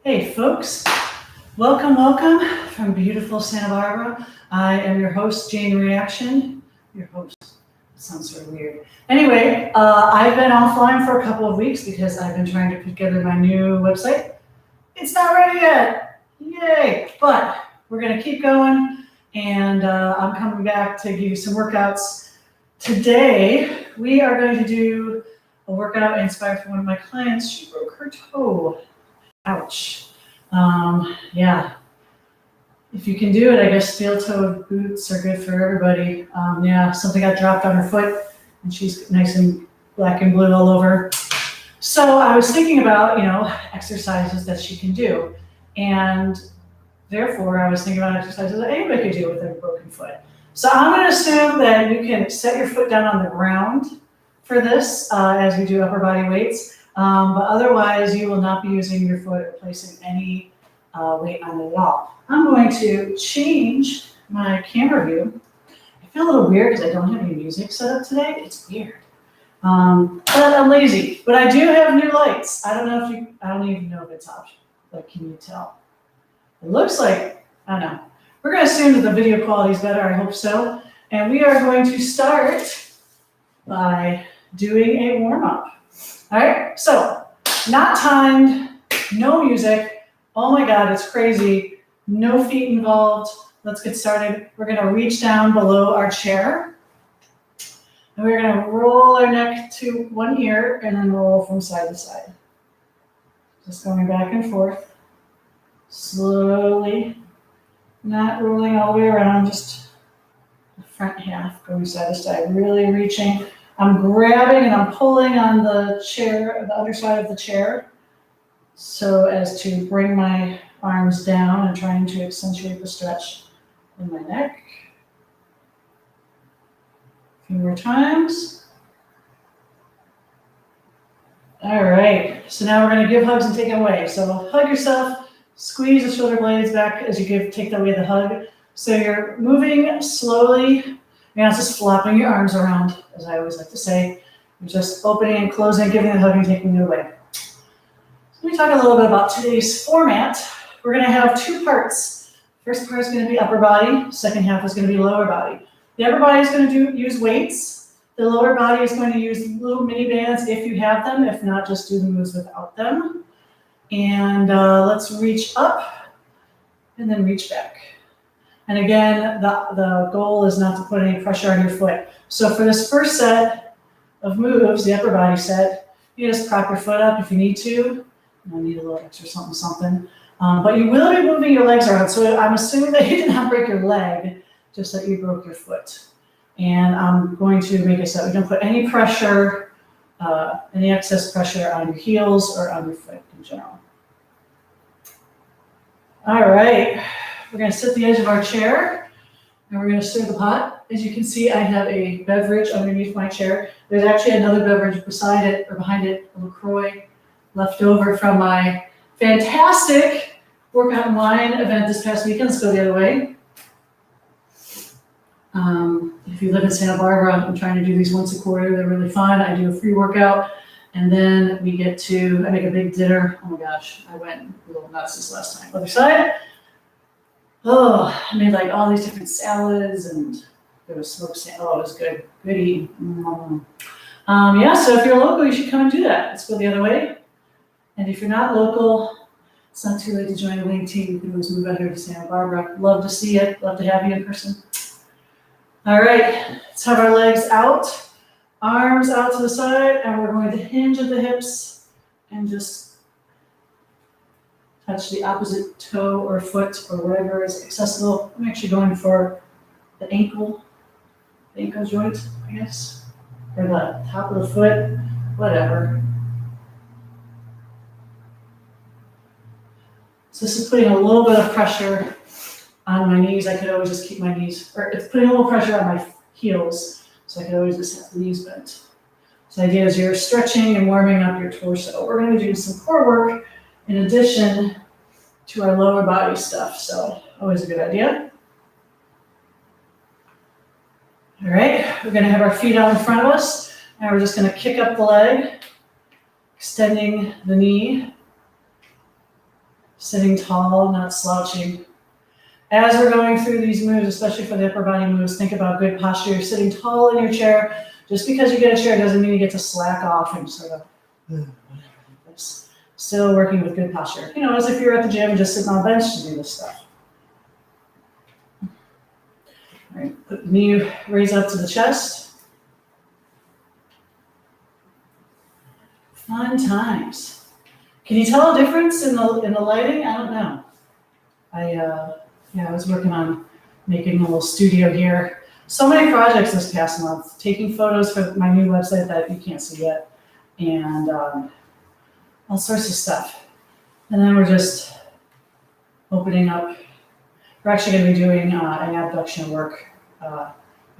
Hey folks, welcome from beautiful Santa Barbara. I am your host, Jane Reaction. Your host, that sounds sort of weird. Anyway, I've been offline for a couple of weeks because I've been trying to put together my new website. It's not ready yet, yay! But we're gonna keep going, and I'm coming back to give you some workouts. Today, we are going to do a workout inspired from one of my clients. She broke her toe. Ouch. Yeah. If you can do it, I guess steel-toed boots are good for everybody. Yeah, something got dropped on her foot, and she's nice and black and blue all over. So I was thinking about, exercises that she can do. And therefore, I was thinking about exercises that anybody could do with a broken foot. So I'm going to assume that you can set your foot down on the ground for this as we do upper body weights. But otherwise, you will not be using your foot or placing any weight on it at all. I'm going to change my camera view. I feel a little weird because I don't have any music set up today. It's weird. But I'm lazy. But I do have new lights. I don't even know if it's optional. But can you tell? It looks like, I don't know. We're going to assume that the video quality is better. I hope so. And we are going to start by doing a warm-up. All right, so not timed, no music. Oh my God, it's crazy. No feet involved. Let's get started. We're gonna reach down below our chair. And we're gonna roll our neck to one ear and then roll from side to side. Just going back and forth. Slowly, not rolling all the way around, just the front half going side to side, really reaching. I'm grabbing and I'm pulling on the chair, the underside of the chair, so as to bring my arms down and trying to accentuate the stretch in my neck. A few more times. All right, so now we're going to give hugs and take it away. So hug yourself, squeeze the shoulder blades back as you take away the hug. So you're moving slowly. You're not just flopping your arms around, as I always like to say. You're just opening and closing, giving a hug and taking it away. So let me talk a little bit about today's format. We're going to have two parts. First part is going to be upper body. Second half is going to be lower body. The upper body is going to use weights. The lower body is going to use little mini bands if you have them. If not, just do the moves without them. And let's reach up and then reach back. And again, the goal is not to put any pressure on your foot. So for this first set of moves, the upper body set, you just prop your foot up if you need to. You need a little extra something. But you will be moving your legs around. So I'm assuming that you did not break your leg, just that you broke your foot. And I'm going to make it so we don't put any pressure, any excess pressure on your heels or on your foot in general. All right. We're going to sit at the edge of our chair, and we're going to stir the pot. As you can see, I have a beverage underneath my chair. There's actually another beverage beside it, or behind it, a LaCroix, left over from my fantastic workout and wine event this past weekend. Let's go the other way. If you live in Santa Barbara, I'm trying to do these once a quarter. They're really fun. I do a free workout, and then I make a big dinner. Oh my gosh, I went a little nuts this last time. Other side. Oh, I made like all these different salads, and there was smoked salmon. Oh, it was good. Good eating. Yeah, so if you're local, you should come and do that. Let's go the other way. And if you're not local, it's not too late to join a winning team. You can always move out here to Santa Barbara. Love to see you. Love to have you in person. All right, let's have our legs out, arms out to the side, and we're going to hinge at the hips and just touch the opposite toe or foot or whatever is accessible. I'm actually going for the ankle joint, I guess, or the top of the foot, whatever. So this is putting a little bit of pressure on my knees. I could always just keep my knees, or it's putting a little pressure on my heels, so I could always just have the knees bent. So the idea is you're stretching and warming up your torso. We're going to do some core work in addition to our lower body stuff, so always a good idea. All right, we're going to have our feet out in front of us, and we're just going to kick up the leg, extending the knee, Sitting tall, not slouching. As we're going through these moves, especially for the upper body moves, think about good posture. You're sitting tall in your chair. Just because you get a chair doesn't mean you get to slack off and sort of whatever like this. Still working with good posture. You know, as if you're at the gym, just sitting on a bench to do this stuff. All right, put the knee raise up to the chest. Fun times. Can you tell a difference in the lighting? I don't know. I was working on making a little studio here. So many projects this past month, taking photos for my new website that you can't see yet, and all sorts of stuff. And then we're just opening up. We're actually going to be doing an abduction work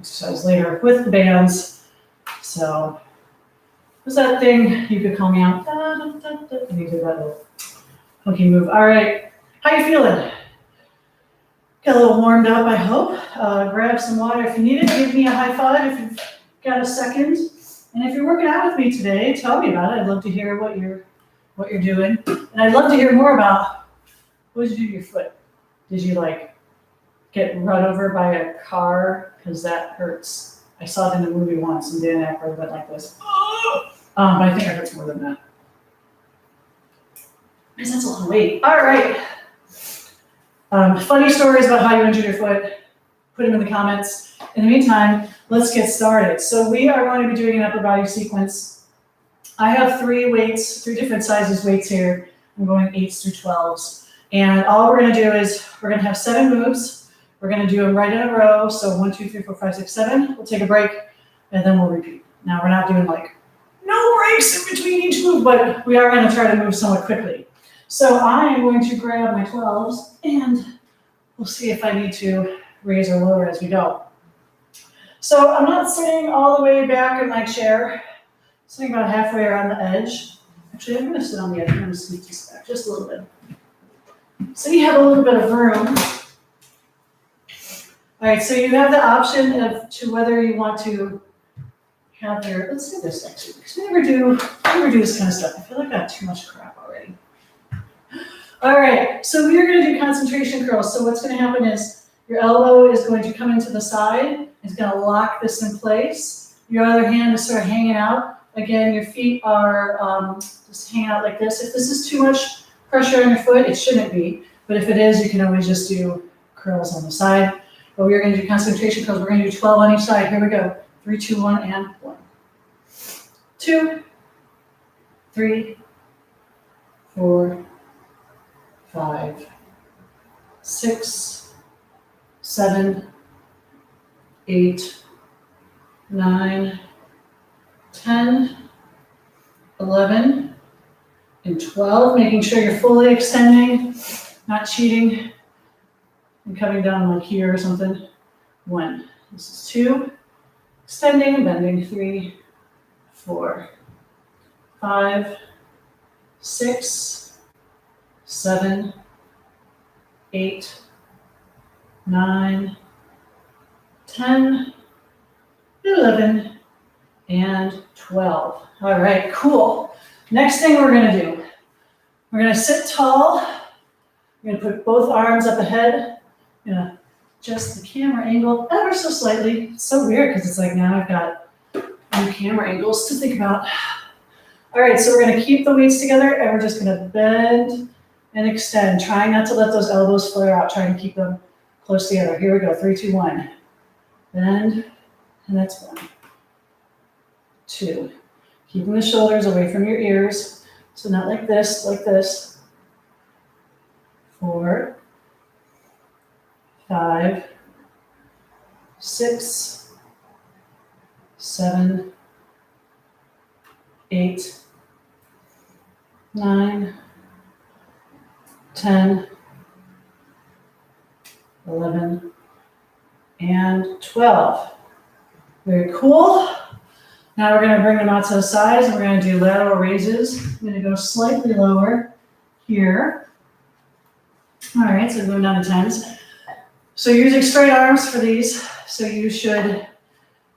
exercise later with the bands. So what's that thing? You could call me out. And you do that little funky move. All right, how you feeling? Get a little warmed up, I hope. Grab some water if you need it. Give me a high five if you've got a second. And if you're working out with me today, tell me about it. I'd love to hear what you're doing. And I'd love to hear more about what did you do to your foot? Did you like get run over by a car? Because that hurts. I saw it in the movie once and Dan Aykroyd went like this. But I think it hurts more than that. Because that's a lot of weight. All right. Funny stories about how you injured your foot, put them in the comments. In the meantime, let's get started. So we are going to be doing an upper body sequence. I have 3 weights, 3 different sizes weights here. I'm going 8s through 12s. And all we're going to do is we're going to have 7 moves. We're going to do them right in a row. So 1, 2, 3, 4, 5, 6, 7. We'll take a break and then we'll repeat. Now we're not doing like no breaks in between each move, but we are going to try to move somewhat quickly. So I am going to grab my 12s and we'll see if I need to raise or lower as we go. So I'm not sitting all the way back in my chair, sitting about halfway around the edge. Actually, I'm going to sit on the edge. I'm going to sneak this back just a little bit. So you have a little bit of room. All right, so you have the option of to whether you want to have your, let's do this actually, because we never do this kind of stuff. I feel like I have too much crap already. All right, so we are going to do concentration curls. So what's going to happen is your elbow is going to come into the side. It's going to lock this in place. Your other hand is sort of hanging out. Again, your feet are just hanging out like this. If this is too much pressure on your foot, it shouldn't be. But if it is, you can always just do curls on the side. But we are going to do concentration curls. We're going to do 12 on each side. Here we go. 3, 2, 1, and 1. 2, 3, 4, 5, 6, 7, 8, 9, 10, 11, and 12. Making sure you're fully extending, not cheating, and coming down like here or something. 1. This is 2. Extending and bending. 3, 4, 5, 6, 7, 8, 9, 10, 11, and 12. All right, cool. Next thing we're going to do, we're going to sit tall. We're going to put both arms up ahead. I'm going to adjust the camera angle ever so slightly. It's so weird because it's like now I've got new camera angles to think about. All right, so we're going to keep the weights together and we're just going to bend and extend, trying not to let those elbows flare out, trying to keep them close together. Here we go, 3, 2, 1. Bend, and that's 1. 2. Keeping the shoulders away from your ears. So not like this, like this. 4, 5, 6, 7, 8, 9, 10, 11, and 12. Very cool. Now we're going to bring them out to the sides and we're going to do lateral raises. I'm going to go slightly lower here. All right, so going down to 10s. So you're using straight arms for these, so you should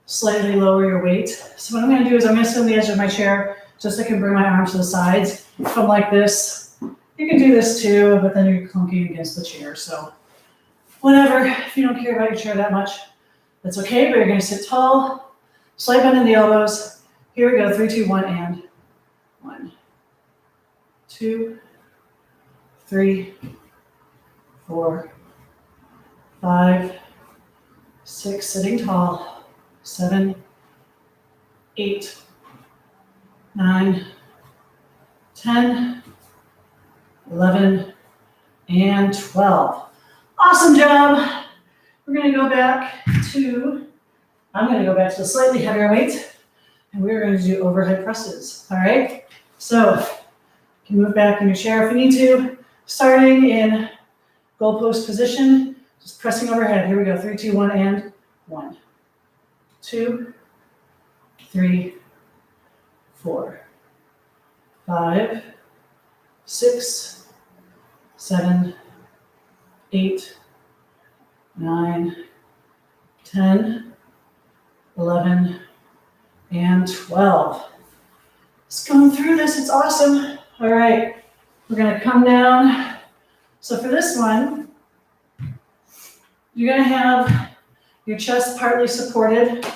slightly lower your weight. So what I'm going to do is I'm going to sit on the edge of my chair just so I can bring my arms to the sides. If I'm like this, You can do this too, but then you're clunking against the chair. So whatever, if you don't care about your chair that much, that's okay, but you're gonna sit tall, slight bend in the elbows. Here we go, 3, 2, 1, and 1, 2, 3, 4, 5, 6, sitting tall, 7, 8, 9, 10, 11, and 12. Awesome job. We're gonna go back to, I'm gonna go back to a slightly heavier weight, and we're going to do overhead presses, all right? So you can move back in your chair if you need to, starting in goalpost position, just pressing overhead. Here we go, 3, 2, 1, and 1, 2, 3, 4, 5, 6, 7, 8, 9, 10, 11, and 12. Just going through this, it's awesome. All right, we're gonna come down. So for this one, you're gonna have your chest partly supported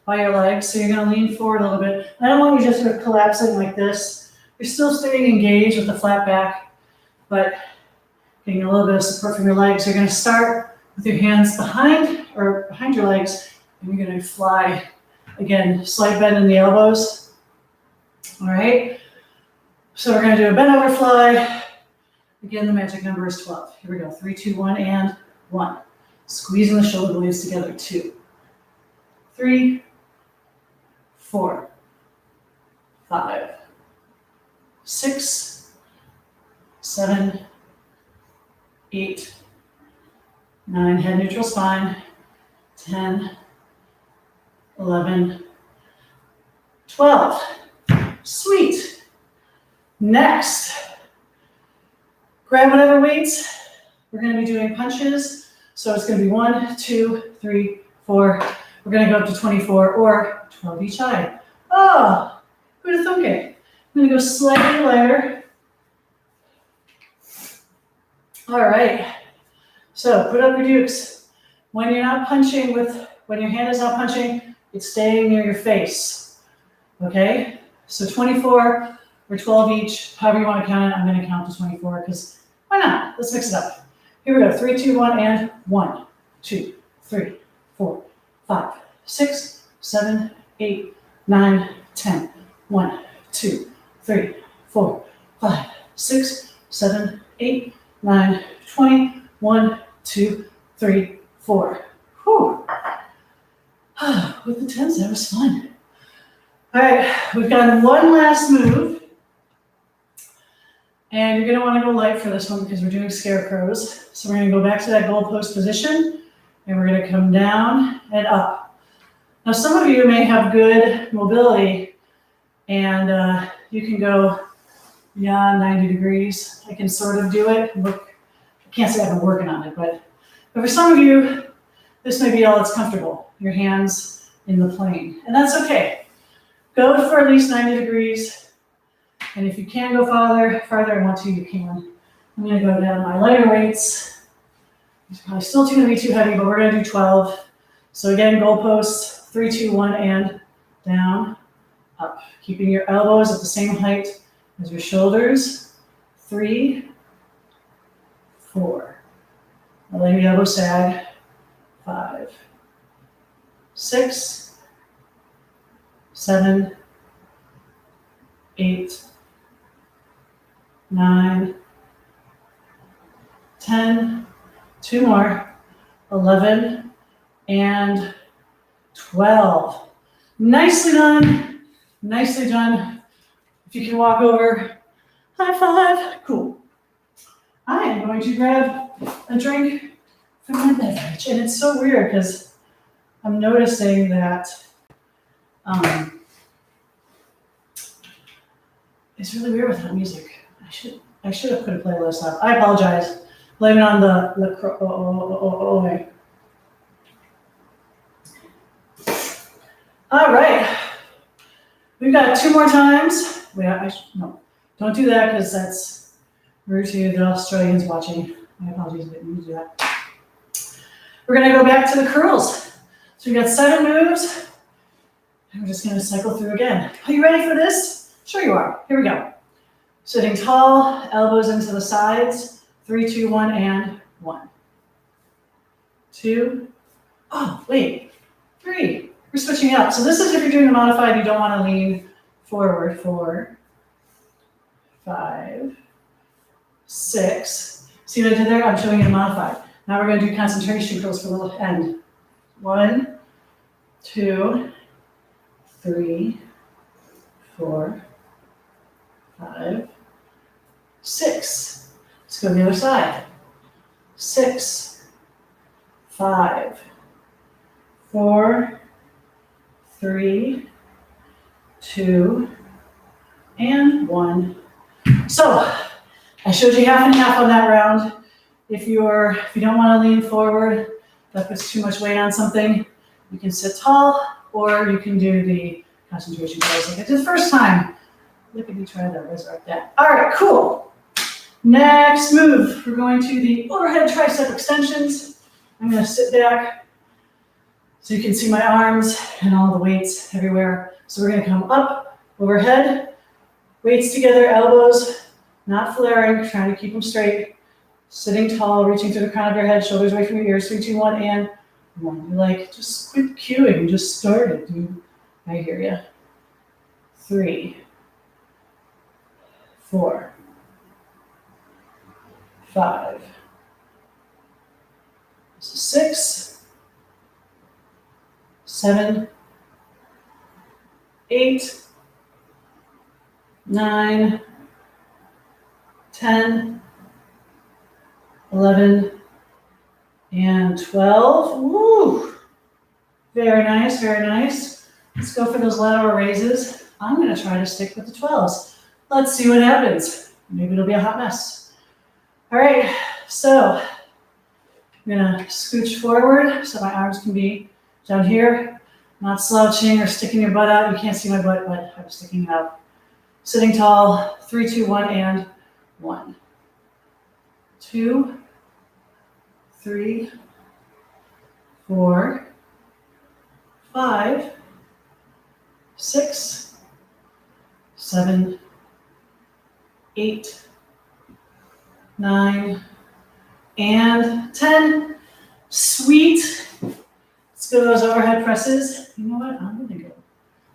by your legs, so you're gonna lean forward a little bit. I don't want you just sort of collapsing like this. You're still staying engaged with the flat back, but getting a little bit of support from your legs. You're gonna start with your hands behind your legs, and you're gonna fly. Again, slight bend in the elbows. All right, so we're gonna do a bend over fly. Again, the magic number is 12. Here we go, 3, 2, 1, and 1. Squeezing the shoulder blades together, 2, 3, 4, 5, 6, 7, 8, 9, head neutral spine, 10, 11, 12. Sweet. Next, grab whatever weights. We're going to be doing punches. So it's going to be 1, 2, 3, 4. We're going to go up to 24 or 12 each side. Oh, who'd have thunk it? I'm going to go slightly lighter. All right. So put up your dukes. When you're not punching when your hand is not punching, it's staying near your face, okay? So 24 or 12 each, however you want to count it. I'm going to count to 24 because why not? Let's mix it up. Here we go, 3, 2, 1, and 1, 2, 3, 4, 5, 6, 7, 8, 9, 10. 1, 2, 3, 4, 5, 6, 7, 8, 9, 20. 1, 2, 3, 4. Whew. With the 10s, that was fun. All right, we've got one last move. And you're gonna wanna go light for this one because we're doing scarecrows. So we're gonna go back to that goalpost position and we're gonna come down and up. Now some of you may have good mobility and you can go beyond 90 degrees. I can sort of do it. Look, I can't say I've been working on it, but for some of you, this may be all that's comfortable, your hands in the plane, and that's okay. Go for at least 90 degrees, and if you can go farther I want to, you can. I'm gonna go down my lighter weights. It's probably still gonna be too heavy, but we're gonna do 12. So again, goalposts, 3, 2, 1, and down, up. Keeping your elbows at the same height as your shoulders. 3, 4. Now let your elbow sag. 5, 6, 7, 8, 9, 10, 2 more, 11, and 12. Nicely done, nicely done. If you can walk over, high five, cool. I am going to grab a drink from my beverage, and it's so weird because I'm noticing that it's really weird without music. I should have put a playlist up. I apologize. Blame it on the way. All right, we've got 2 more times. Wait, no, don't do that because Rude to the Australians watching. My apologies, I didn't mean to do that. We're gonna go back to the curls. So we got 7 moves. And we're just gonna cycle through again. Are you ready for this? Sure you are. Here we go. Sitting tall, elbows into the sides. 3, 2, 1, and 1. 2. Oh, wait. 3. We're switching up. So this is if you're doing the modified, you don't want to lean forward. 4, 5, 6. See what I did there? I'm showing you a modified. Now we're going to do concentration curls for the little end. 1, 2, 3, 4, 5, 6. Let's go to the other side. 6, 5, 4, 3, 2, and 1. So I showed you half and half on that round. If you don't want to lean forward, that puts too much weight on something, you can sit tall, or you can do the concentration curls like I did the first time. Look at me try to resurrect that. All right, cool. Next move, we're going to the overhead tricep extensions. I'm going to sit back so you can see my arms and all the weights everywhere. So we're going to come up, overhead, weights together, elbows, not flaring, trying to keep them straight. Sitting tall, reaching to the crown of your head, shoulders away from your ears. 3, 2, 1, and 1. You're like, just quit queuing, just start it, dude. I hear you. 3, 4, 5, 6, 7, 8, 9, 10, 11, and 12. Woo! Very nice, very nice. Let's go for those lateral raises. I'm going to try to stick with the 12s. Let's see what happens. Maybe it'll be a hot mess. All right, so I'm going to scooch forward so my arms can be down here, not slouching or sticking your butt out. You can't see my butt, but I'm sticking it out. Sitting tall, 3, 2, 1, and 1. 2, 3, 4, 5, 6, 7, 8, 9, and 10. Sweet. Let's go to those overhead presses. You know what? I'm going to go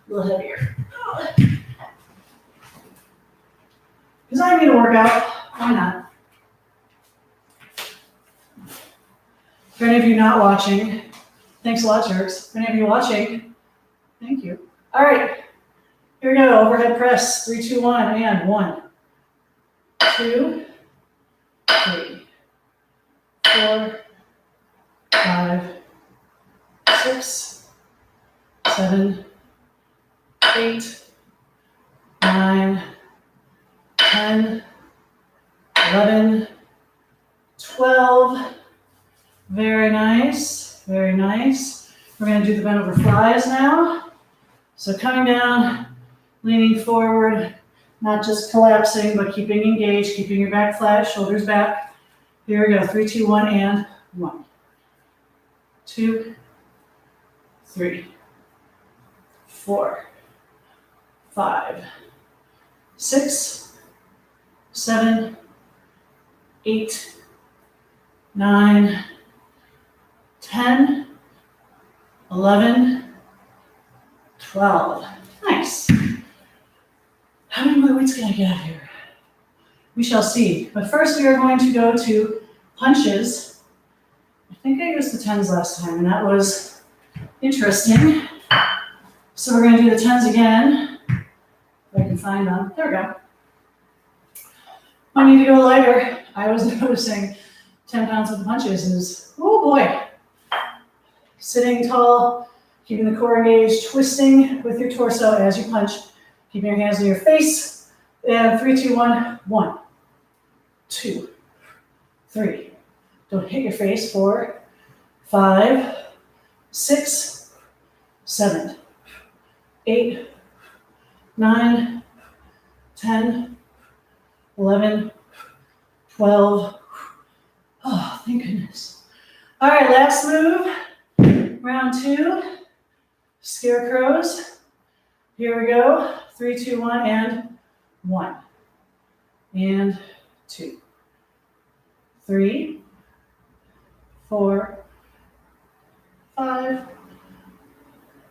a little heavier. Because I need to work out. Why not? For any of you not watching, thanks a lot, jerks. For any of you watching, thank you. All right, here we go. Overhead press. 3, 2, 1, and 1, 2, 3, 4, 5, 6, 7, 8, 9, 10, 11, 12. Very nice, very nice. We're going to do the bent over flies now. So coming down, leaning forward, not just collapsing, but keeping engaged, keeping your back flat, shoulders back. Here we go, 3, 2, 1, and 1, 2, 3, 4, 5, 6, 7, 8, 9, 10, 11, 12. Nice. How many more weights can I get out here? We shall see. But first we are going to go to punches. I think I used the 10s last time, and that was interesting. So we're going to do the 10s again. If I can find them. There we go. I need to go lighter. I was noticing 10 pounds with the punches is, oh boy. Sitting tall, keeping the core engaged, twisting with your torso as you punch, keeping your hands in your face. And 3, 2, 1, 1, 2, 3. Don't hit your face. 4, 5, 6, 7, 8, 9, 10, 11, 12. Oh, thank goodness. All right, last move. Round 2. Scarecrows. Here we go. 3, 2, 1, and 1. And 2. 3, 4, 5,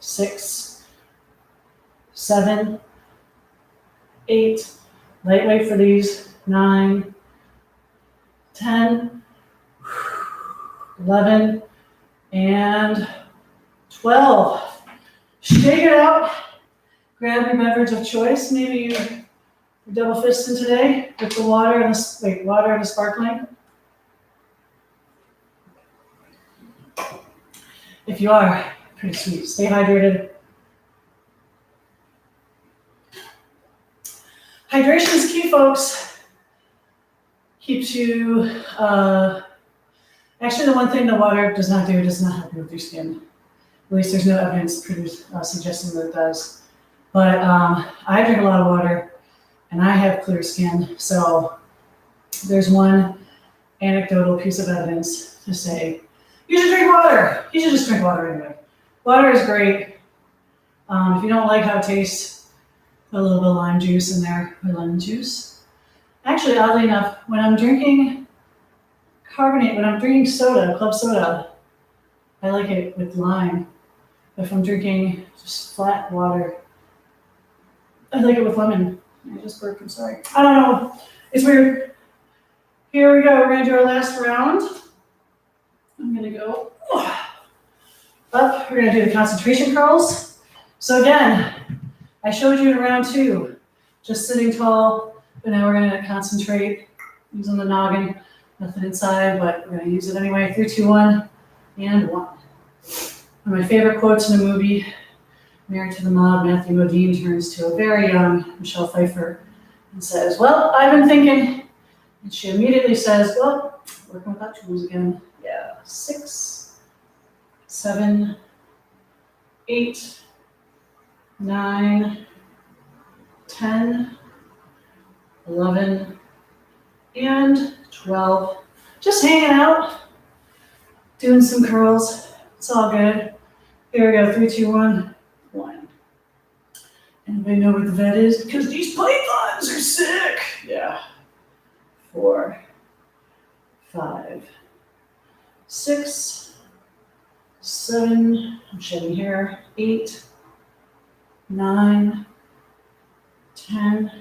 6, 7, 8. Lightweight for these. 9, 10, 11, and 12. Shake it out. Grab your beverage of choice. Maybe you're double fisting today with the water and the sparkling. If you are, pretty sweet. Stay hydrated. Hydration is key, folks. Keeps you, actually the one thing the water does not do, it does not help you with your skin. At least there's no evidence suggesting that it does. But I drink a lot of water and I have clear skin. So there's one anecdotal piece of evidence to say, you should drink water. You should just drink water anyway. Water is great. If you don't like how it tastes, put a little bit of lime juice in there, or lemon juice. Actually, oddly enough, when I'm drinking soda, club soda, I like it with lime. If I'm drinking just flat water, I like it with lemon. I just burped, I'm sorry. I don't know, it's weird. Here we go, we're gonna do our last round. I'm gonna go up, we're gonna do the concentration curls. So again, I showed you in round 2, just sitting tall, but now we're gonna concentrate using the noggin, nothing inside, but we're gonna use it anyway. 3, 2, 1, and 1. One of my favorite quotes in a movie, Married to the Mob, Matthew Modine turns to a very young Michelle Pfeiffer and says, well, I've been thinking, and she immediately says, well, working without tools again. Yeah, 6, 7, 8, 9, 10, 11, and 12. Just hanging out, doing some curls. It's all good. Here we go, 3, 2, 1, 1. Anybody know what the vet is? Because these pythons are sick. Yeah. 4, 5, 6, 7, I'm shedding here, 8, 9, 10,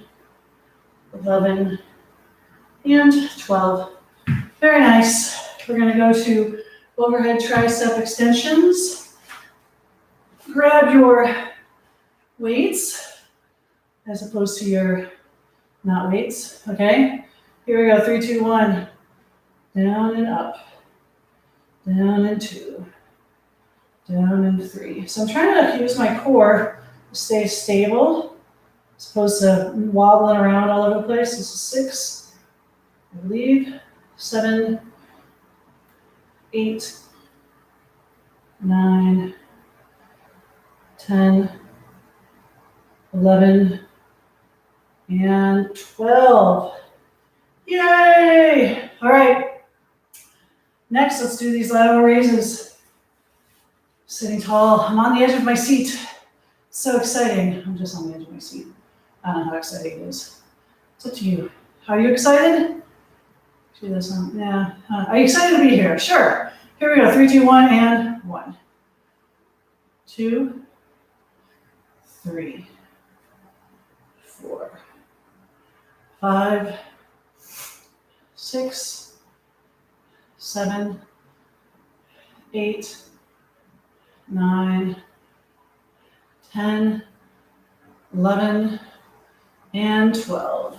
11, and 12. Very nice. We're going to go to overhead tricep extensions. Grab your weights as opposed to your not weights, okay? Here we go, 3, 2, 1. Down and up. Down and 2. Down and 3. So I'm trying to use my core to stay stable as opposed to wobbling around all over the place. This is 6, I believe, 7, 8, 9, 10, 11, and 12. Yay! All right. Next, let's do these lateral raises. Sitting tall. I'm on the edge of my seat. So exciting. I'm just on the edge of my seat. I don't know how exciting it is. It's up to you. Are you excited? See this one? Yeah. Are you excited to be here? Sure. Here we go. 3, 2, 1, and 1. 2, 3, 4, 5, 6, 7, 8, 9, 10, 11, and 12.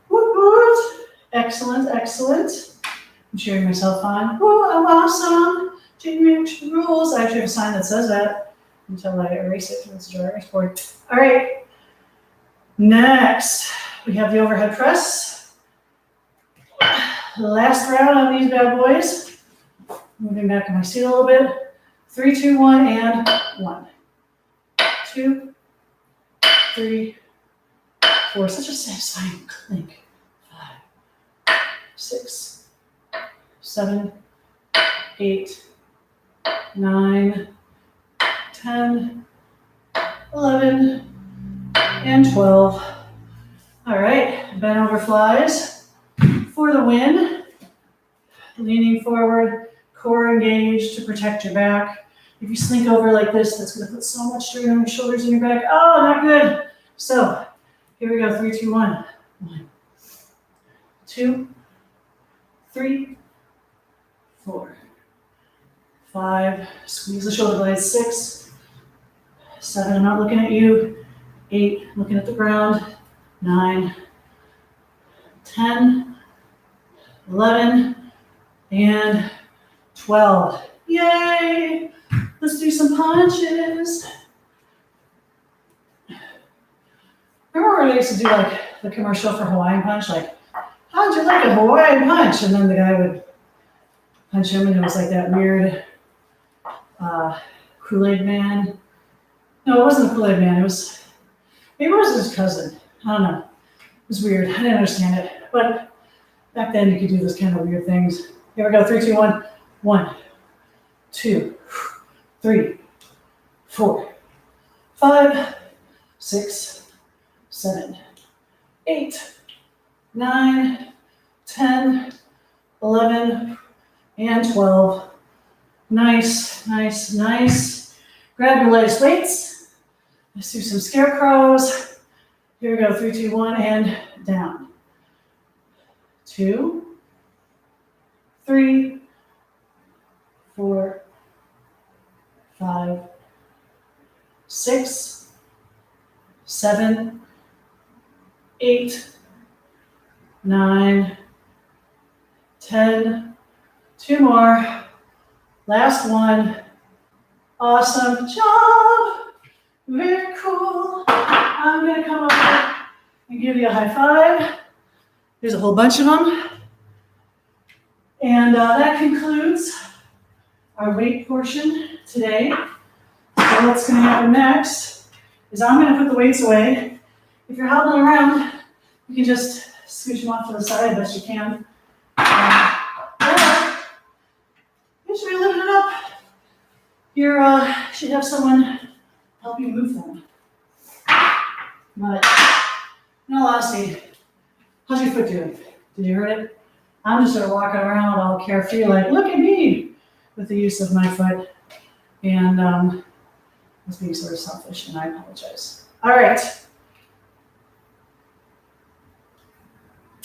Woot woot. Excellent, excellent. I'm cheering myself on. Woo, I'm awesome. Jane Reaction rules. I actually have a sign that says that until I erase it from this dry erase board. All right. Next, we have the overhead press. Last round on these bad boys. Moving back in my seat a little bit. 3, 2, 1, and 1. 2, 3, 4. Such a satisfying clink. 5, 7, 8, 9, 10, 11, and 12. All right, bent over flies for the win. Leaning forward, core engaged to protect your back. If you slink over like this, that's going to put so much strain on your shoulders and your back. Oh, not good. So here we go. 3, 2, 1. 1, 2, 3, 4, 5. Squeeze the shoulder blades. 6, 7. I'm not looking at you. 8. Looking at the ground. 9, 10, 11, and 12. Yay! Let's do some punches. Remember when I used to do like the commercial for Hawaiian Punch? Like, how'd you like a Hawaiian Punch? And then the guy would punch him and it was like that weird Kool-Aid man. No, it wasn't a Kool-Aid man. Maybe it was his cousin. I don't know. It was weird. I didn't understand it. But back then you could do those kind of weird things. Here we go. 3, 2, 1. 1, 2, 3, 4, 5, 6, 7, 8, 9, 10, 11, and 12. Nice, nice, nice. Grab your latest weights. Let's do some scarecrows. Here we go. 3, 2, 1, and down. 2, 3, 4, 5, 6, 7, 8, 9, 10. 2 more. Last one. Awesome job. Very cool. I'm going to come over and give you a high five. There's a whole bunch of them. And that concludes our weight portion today. So what's going to happen next is I'm going to put the weights away. If you're hobbling around, you can just scooch them off to the side best you can. Or you should be lifting it up. You should have someone help you move them. But in all honesty, how's your foot doing? Did you hurt it? I'm just sort of walking around all carefree, like, look at me, with the use of my foot. And I was being sort of selfish, and I apologize. All right.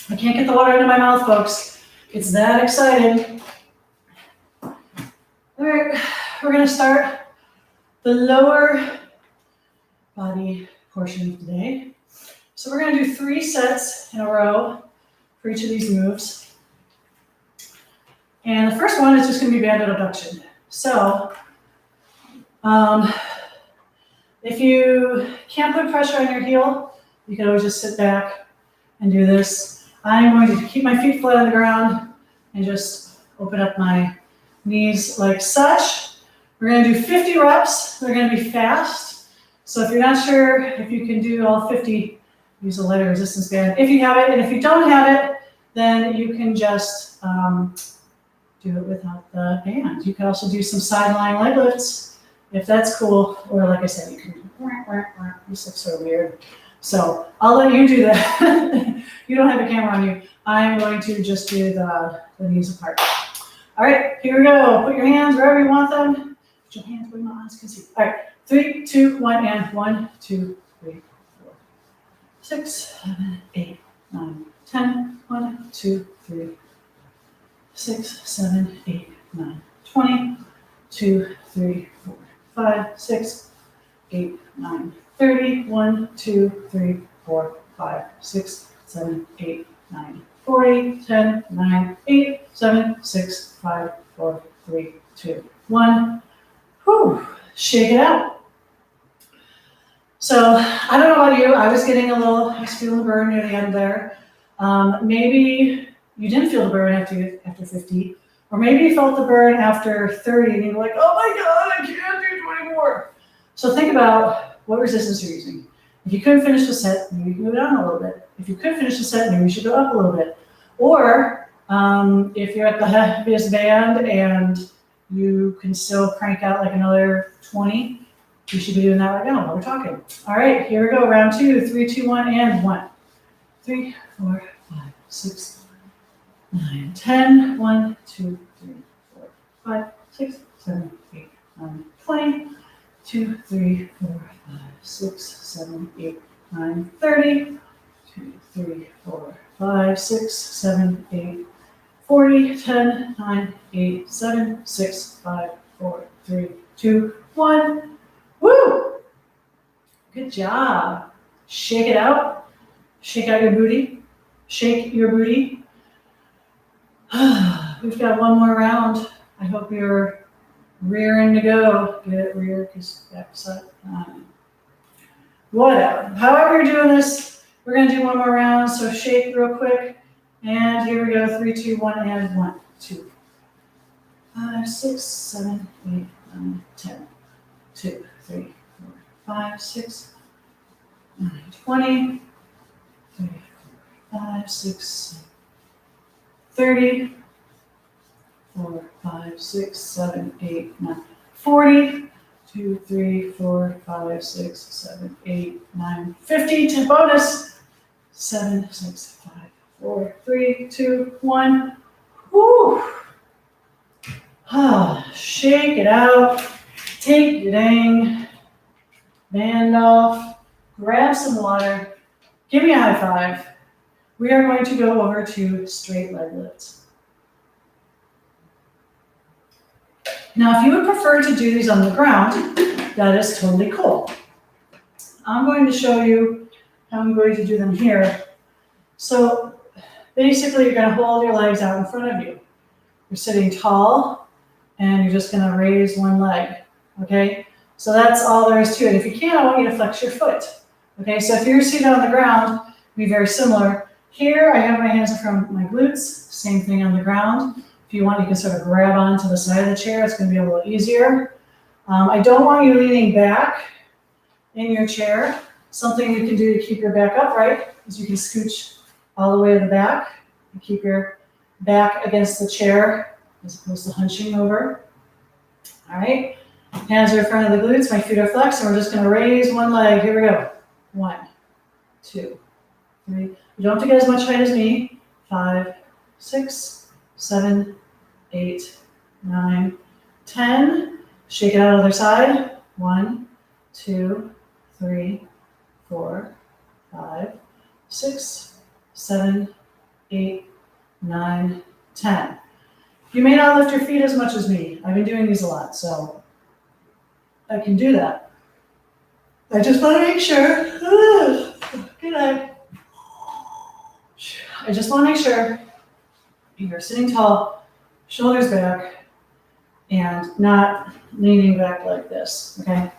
I can't get the water into my mouth, folks. It's that exciting. All right, we're going to start the lower body portion of the day. So we're going to do 3 sets in a row for each of these moves. And the first one is just going to be banded abduction. So if you can't put pressure on your heel, you can always just sit back and do this. I'm going to keep my feet flat on the ground and just open up my knees like such. We're going to do 50 reps. They're going to be fast. So if you're not sure if you can do all 50, use a lighter resistance band. If you have it, and if you don't have it, then you can just do it without the band. You can also do some sideline leg lifts if that's cool. Or like I said, you can do this looks so weird. So I'll let you do that. You don't have a camera on you. I'm going to just do the knees apart. All right, here we go. Put your hands wherever you want them. Put your hands where my eyes can see. All right, 3, 2, 1, and 1, 2, 3, 4, 6, 7, 8, 9, 10. 1, 2, 3, 6, 7, 8, 9, 20. 2, 3, 4, 5, 6, 8, 9, 30. 1, 2, 3, 4, 5, 6, 7, 8, 9, 40. 10, 9, 8, 7, 6, 5, 4, 3, 2, 1. Whew, shake it out. So I don't know about you, I was feeling the burn near the end there. Maybe you didn't feel the burn after 50, or maybe you felt the burn after 30 and you're like, oh my God, I can't do 20 more. So think about what resistance you're using. If you couldn't finish the set, maybe you can go down a little bit. If you could finish the set, maybe you should go up a little bit. Or If you're at the heaviest band and you can still crank out like another 20, you should be doing that right now while we're talking. All right, here we go. Round 2, 3, 2, 1, and 1. 3, 4, 5, 6, 9, 10. 1, 2, 3, 4, 5, 6, 7, 8, 9, 20. 2, 3, 4, 5, 6, 7, 8, 9, 30. 2, 3, 4, 5, 6, 7, 8, 40, 10, 9, 8, 7, 6, 5, 4, 3, 2, 1. Woo! Good job. Shake it out. Shake out your booty. Shake your booty. We've got one more round. I hope you're rearing to go. Get it rear, because backside. Whatever. However you're doing this, we're going to do one more round. So shake real quick. And here we go. 3, 2, 1, and 1, 2, 5, 6, 7, 8, 9, 10. 2, 3, 4, 5, 6, 9, 20. 3, 4, 5, 6, 30. 4, 5, 6, 7, 8, 9, 40. 2, 3, 4, 5, 6, 7, 8, 9, 50 to bonus. 7, 6, 5, 4, 3, 2, 1. Woo! Shake it out. Take your dang band off. Grab some water. Give me a high five. We are going to go over to straight leg lifts. Now, if you would prefer to do these on the ground, that is totally cool. I'm going to show you how I'm going to do them here. So basically, you're going to hold your legs out in front of you. You're sitting tall, and you're just going to raise one leg, okay? So that's all there is to it. If you can, I want you to flex your foot, okay? So if you're seated on the ground, it'll be very similar. Here, I have my hands in front of my glutes, same thing on the ground. If you want, you can sort of grab onto the side of the chair. It's going to be a little easier. I don't want you leaning back in your chair. Something you can do to keep your back upright is you can scooch all the way to the back and keep your back against the chair as opposed to hunching over. All right. Hands are in front of the glutes. My feet are flexed, and we're just going to raise one leg. Here we go. 1, 2, 3. You don't have to get as much height as me. 5, 6, 7, 8, 9, 10. Shake it out other side. 1, 2, 3, 4, 5, 6, 7, 8, 9, 10. You may not lift your feet as much as me. I've been doing these a lot, so I can do that. I just want to make sure. Good night. I just want to make sure you're sitting tall, shoulders back, and not leaning back like this, okay?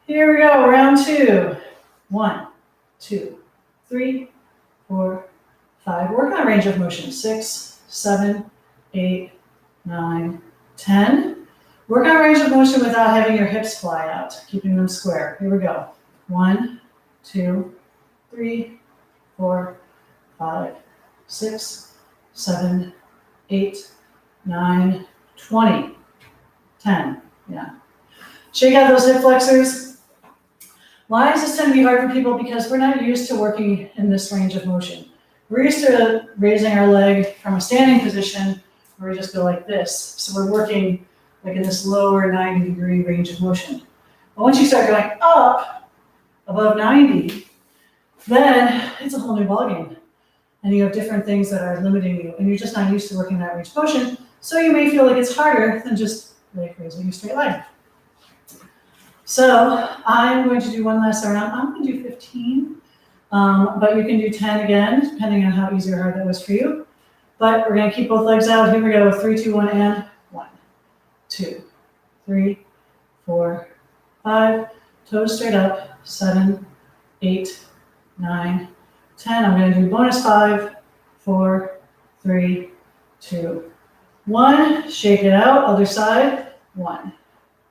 Here we go, round 2. 1, 2, 3, 4, 5. Work on range of motion. 6, 7, 8, 9, 10. Work on range of motion without having your hips fly out, keeping them square. Here we go. 1, 2, 3, 4, 5, 6, 7, 8, 9, 20, 10. Yeah. Shake out those hip flexors. Why does this tend to be hard for people? Because we're not used to working in this range of motion. We're used to raising our leg from a standing position where we just go like this. So we're working like in this lower 90-degree range of motion. But once you start going up above 90, then it's a whole new ballgame. And you have different things that are limiting you, and you're just not used to working that range of motion. So you may feel like it's harder than just raising a straight leg. So I'm going to do one last round. I'm going to do 15, but you can do 10 again, depending on how easy or hard that was for you. But we're going to keep both legs out. Here we go. 3, 2, 1, and 1, 2, 3, 4, 5. Toes straight up. 7, 8, 9, 10. I'm going to do bonus 5, 4, 3, 2, 1. Shake it out. Other side. 1,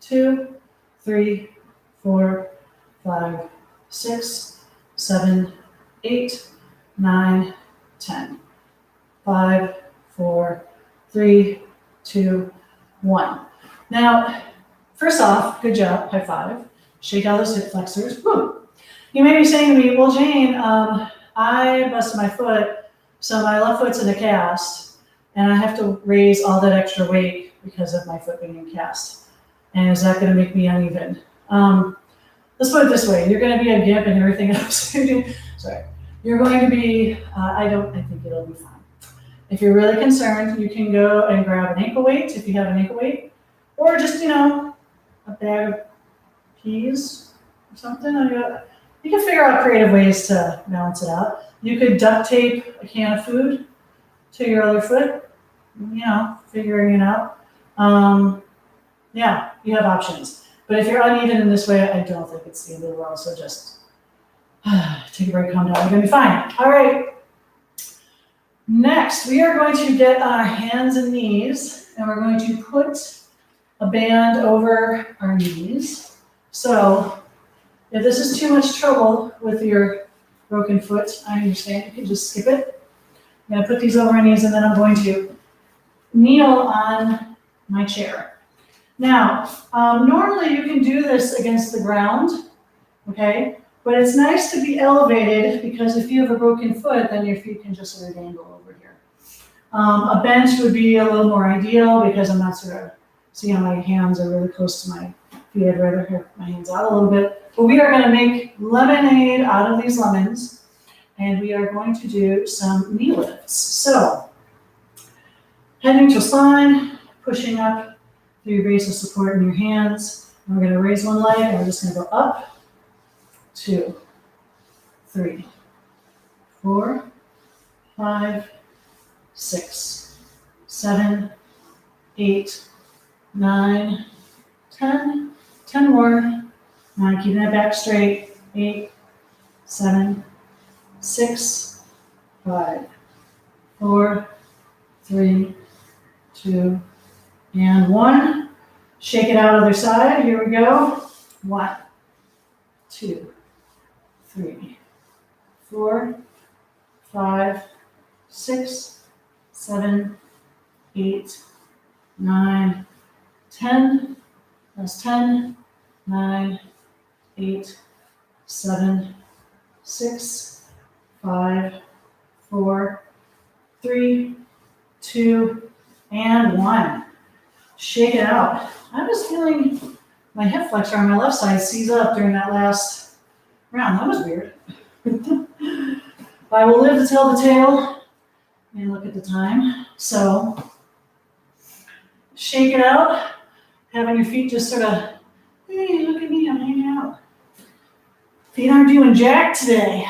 2, 3, 4, 5, 6, 7, 8, 9, 10. 5, 4, 3, 2, 1. Now, first off, good job, high five. Shake out those hip flexors. Woo. You may be saying to me, well, Jane, I busted my foot, so my left foot's in a cast, and I have to raise all that extra weight because of my foot being in cast. And is that going to make me uneven? Let's put it this way. You're going to be a gimp and everything else. Sorry. You're going to be, I think it'll be fine. If you're really concerned, you can go and grab an ankle weight if you have an ankle weight, or just, a bag of peas or something. You can figure out creative ways to balance it out. You could duct tape a can of food to your other foot, figuring it out. Yeah, you have options. But if you're uneven in this way, I don't think it's the end of the world. So just take a break, calm down. You're going to be fine. All right. Next, we are going to get on our hands and knees, and we're going to put a band over our knees. So if this is too much trouble with your broken foot, I understand. You can just skip it. I'm going to put these over my knees, and then I'm going to kneel on my chair. Now, normally you can do this against the ground, okay? But it's nice to be elevated because if you have a broken foot, then your feet can just sort of dangle over here. A bench would be a little more ideal because I'm not sort of, see how my hands are really close to my feet. I'd rather have my hands out a little bit. But we are going to make lemonade out of these lemons, and we are going to do some knee lifts. So, head neutral spine, pushing up through your base of support in your hands. And we're going to raise one leg, and we're just going to go up, 2, 3, 4, 5, 6, 7, 8, 9, 10. 10 more. Now keeping that back straight. 8, 7, 6, 5, 4, 3, 2, and 1. Shake it out other side. Here we go. 1, 2, 3, 4, 5, 6, 7, 8, 9, 10. That's 10, 9, 8, 7, 6, 5, 4, 3, 2, and 1. Shake it out. I was feeling my hip flexor on my left side seize up during that last round. That was weird. I will live to tell the tale and look at the time. So, shake it out. Having your feet just sort of, hey, look at me, I'm hanging out. Feet aren't doing jack today.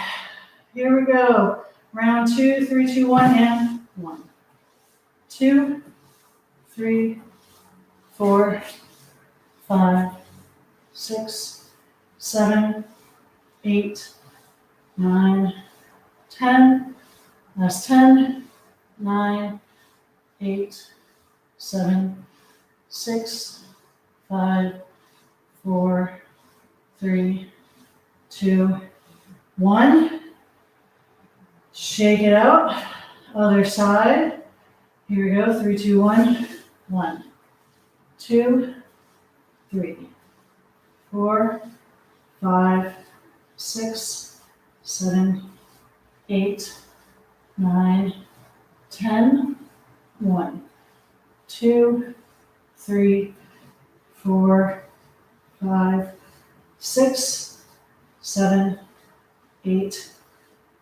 Here we go. Round 2, 3, 2, 1, and 1. 2, 3, 4, 5, 6, 7, 8, 9, 10. That's 10, 9, 8, 7, 6, 5, 4, 3, 2, 1. Shake it out. Other side. Here we go. 3, 2, 1. 1, 2, 3, 4, 5, 6, 7, 8, 9, 10. 1, 2, 3, 4, 5, 6, 7, 8,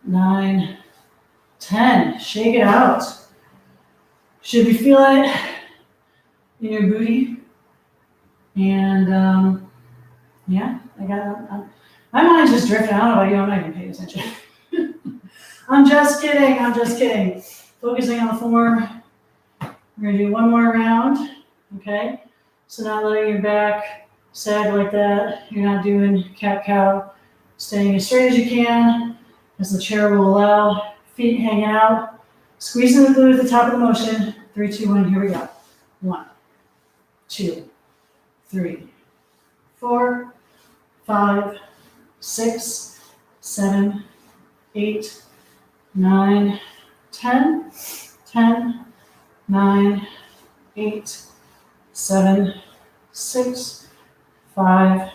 9, 10. Shake it out. Should be feeling it in your booty. And yeah, my mind's just drifting. I don't know about you, I'm not even paying attention. I'm just kidding. Focusing on the form. We're gonna do one more round, okay? So not letting your back sag like that. You're not doing cat-cow. Staying as straight as you can, as the chair will allow. Feet hanging out. Squeezing the glute at the top of the motion. 3, 2, 1, here we go. 1, 2, 3, 4, 5, 6, 7, 8, 9, 10. 10, 9, 8, 7, 6, 5,